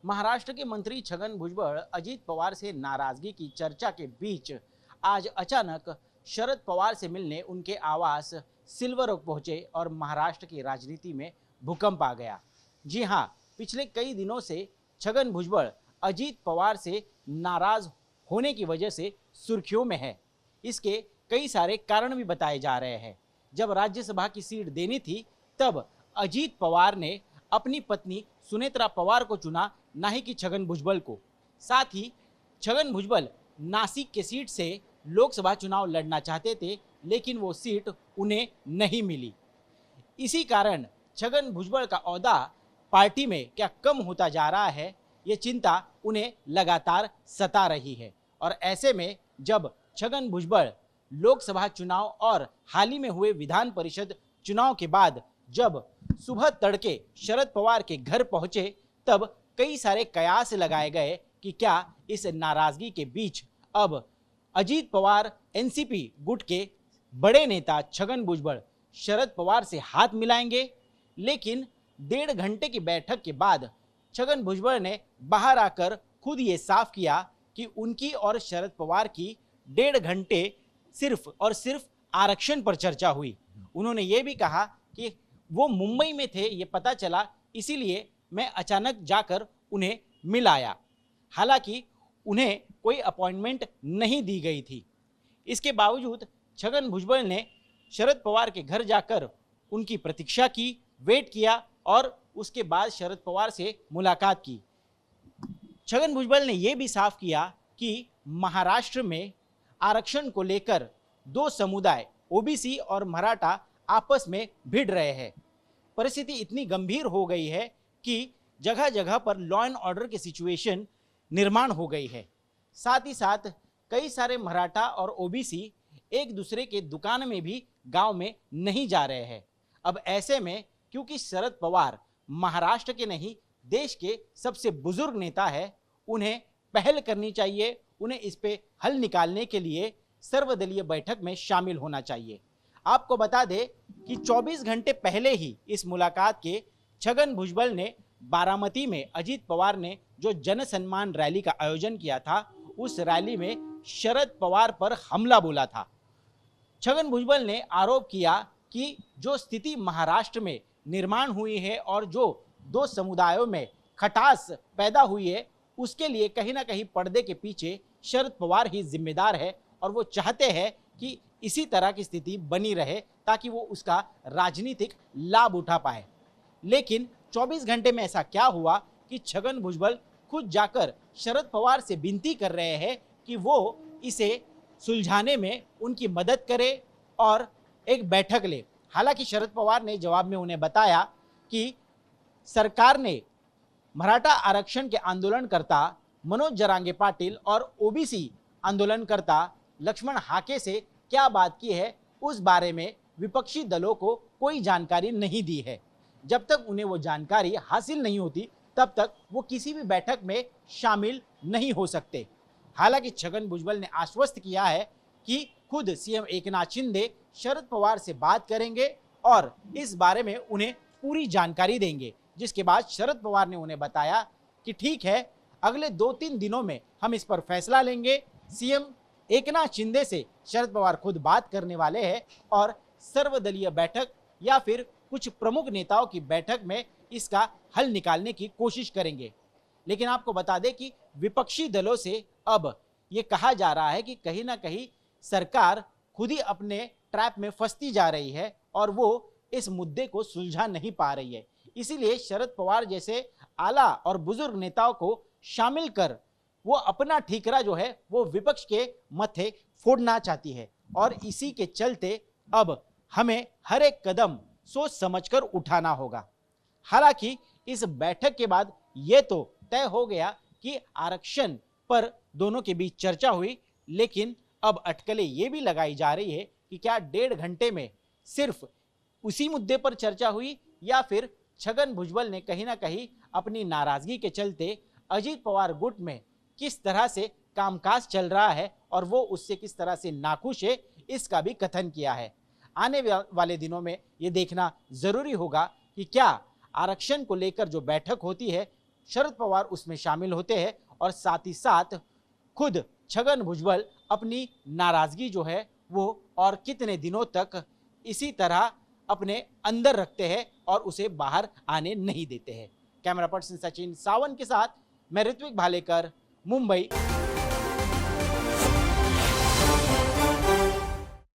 महाराष्ट्र के मंत्री छगन भुजबल अजीत पवार से नाराजगी की चर्चा के बीच आज अचानक शरद पवार से मिलने उनके आवास सिल्वर ओक पहुंचे और महाराष्ट्र की राजनीति में भूकंप आ गया। जी हां, पिछले कई दिनों से छगन भुजबल अजीत पवार से नाराज होने की वजह से सुर्खियों में है। इसके कई सारे कारण भी बताए जा रहे हैं। जब राज्यसभा की सीट देनी थी तब अजीत पवार ने अपनी पत्नी सुनेत्रा पवार को चुना, ना ही कि छगन भुजबल को। साथ ही छगन भुजबल नासिक के सीट से लोकसभा चुनाव लड़ना चाहते थे, लेकिन वो सीट उन्हें नहीं मिली। इसी कारण छगन भुजबल का ओहदा पार्टी में क्या कम होता जा रहा है, ये चिंता उन्हें लगातार सता रही है। और ऐसे में जब छगन भुजबल लोकसभा चुनाव और हाल ही में हुए विधान परिषद चुनाव के बाद जब सुबह तड़के शरद पवार के घर पहुंचे, तब कई सारे कयास लगाए गए कि क्या इस नाराजगी के बीच अब अजीत पवार एनसीपी गुट के बड़े नेता छगन भुजबल शरद पवार से हाथ मिलाएंगे। लेकिन 1.5 घंटे की बैठक के बाद छगन भुजबल ने बाहर आकर खुद ये साफ किया कि उनकी और शरद पवार की 1.5 घंटे सिर्फ और सिर्फ आरक्षण पर चर्चा हुई। उन्होंने ये भी कहा कि वो मुंबई में थे, ये पता चला, इसीलिए मैं अचानक जाकर उन्हें मिल आया। हालांकि उन्हें कोई अपॉइंटमेंट नहीं दी गई थी। इसके बावजूद छगन भुजबल ने शरद पवार के घर जाकर उनकी प्रतीक्षा की, वेट किया और उसके बाद शरद पवार से मुलाकात की। छगन भुजबल ने यह भी साफ किया कि महाराष्ट्र में आरक्षण को लेकर 2 समुदाय ओबीसी और मराठा आपस में भिड़ रहे हैं। परिस्थिति इतनी गंभीर हो गई है कि जगह जगह पर लॉ एंड ऑर्डर की सिचुएशन निर्माण हो गई है। साथ ही साथ कई सारे मराठा और ओबीसी एक दूसरे के दुकान में भी गांव में नहीं जा रहे हैं। अब ऐसे में क्योंकि शरद पवार महाराष्ट्र के नहीं देश के सबसे बुजुर्ग नेता है, उन्हें पहल करनी चाहिए। उन्हें इस पे हल निकालने के लिए सर्वदलीय बैठक में शामिल होना चाहिए। आपको बता दें कि 24 घंटे पहले ही इस मुलाकात के छगन भुजबल ने बारामती में अजीत पवार ने जो जन सम्मान रैली का आयोजन किया था, उस रैली में शरद पवार पर हमला बोला था। छगन भुजबल ने आरोप किया कि जो स्थिति महाराष्ट्र में निर्माण हुई है और जो 2 समुदायों में खटास पैदा हुई है, उसके लिए कहीं ना कहीं पर्दे के पीछे शरद पवार ही जिम्मेदार है और वो चाहते हैं कि इसी तरह की स्थिति बनी रहे ताकि वो उसका राजनीतिक लाभ उठा पाए। लेकिन 24 घंटे में ऐसा क्या हुआ कि छगन भुजबल खुद जाकर शरद पवार से विनती कर रहे हैं कि वो इसे सुलझाने में उनकी मदद करे और एक बैठक ले। हालांकि शरद पवार ने जवाब में उन्हें बताया कि सरकार ने मराठा आरक्षण के आंदोलनकर्ता मनोज जरांगे पाटिल और ओबीसी आंदोलनकर्ता लक्ष्मण हाके से क्या बात की है, उस बारे में विपक्षी दलों को कोई जानकारी नहीं दी है। जब तक उन्हें वो जानकारी हासिल नहीं होती तब तक वो किसी भी बैठक में शामिल नहीं हो सकते। हालांकि छगन भुजबल ने आश्वस्त किया है कि खुद सीएम एकनाथ शिंदे शरद पवार से बात करेंगे और इस बारे में उन्हें पूरी जानकारी देंगे। जिसके बाद शरद पवार ने उन्हें बताया कि ठीक है, अगले 2-3 दिनों में हम इस पर फैसला लेंगे। सीएम एकनाथ शिंदे से शरद पवार खुद बात करने वाले हैं और सर्वदलीय बैठक या फिर कुछ प्रमुख नेताओं की बैठक में इसका हल निकालने की कोशिश करेंगे। लेकिन आपको बता दें कि विपक्षी दलों से अब ये कहा जा रहा है कि कहीं ना कहीं सरकार खुद ही अपने ट्रैप में फंसती जा रही है और वो इस मुद्दे को सुलझा नहीं पा रही है। इसीलिए शरद पवार जैसे आला और बुजुर्ग नेताओं को शामिल कर वो अपना ठीकरा जो है वो विपक्ष के मथे फोड़ना चाहती है और इसी के चलते अब हमें हर एक कदम सोच समझकर उठाना होगा। हालांकि इस बैठक के बाद यह तो तय हो गया कि आरक्षण पर दोनों के बीच चर्चा हुई, लेकिन अब अटकलें ये भी लगाई जा रही है कि क्या 1.5 घंटे में सिर्फ उसी मुद्दे पर चर्चा हुई या फिर छगन भुजबल ने कहीं ना कहीं अपनी नाराजगी के चलते अजीत पवार गुट में किस तरह से कामकाज चल रहा है और वो उससे किस तरह से नाखुश है, इसका भी कथन किया है। आने वाले दिनों में ये देखना जरूरी होगा कि क्या आरक्षण को लेकर जो बैठक होती है शरद पवार उसमें शामिल होते हैं और साथ ही साथ खुद छगन भुजबल अपनी नाराजगी जो है वो और कितने दिनों तक इसी तरह अपने अंदर रखते हैं और उसे बाहर आने नहीं देते हैं। कैमरा पर्सन सचिन सावन के साथ मैं ऋत्विक भालेकर, मुंबई।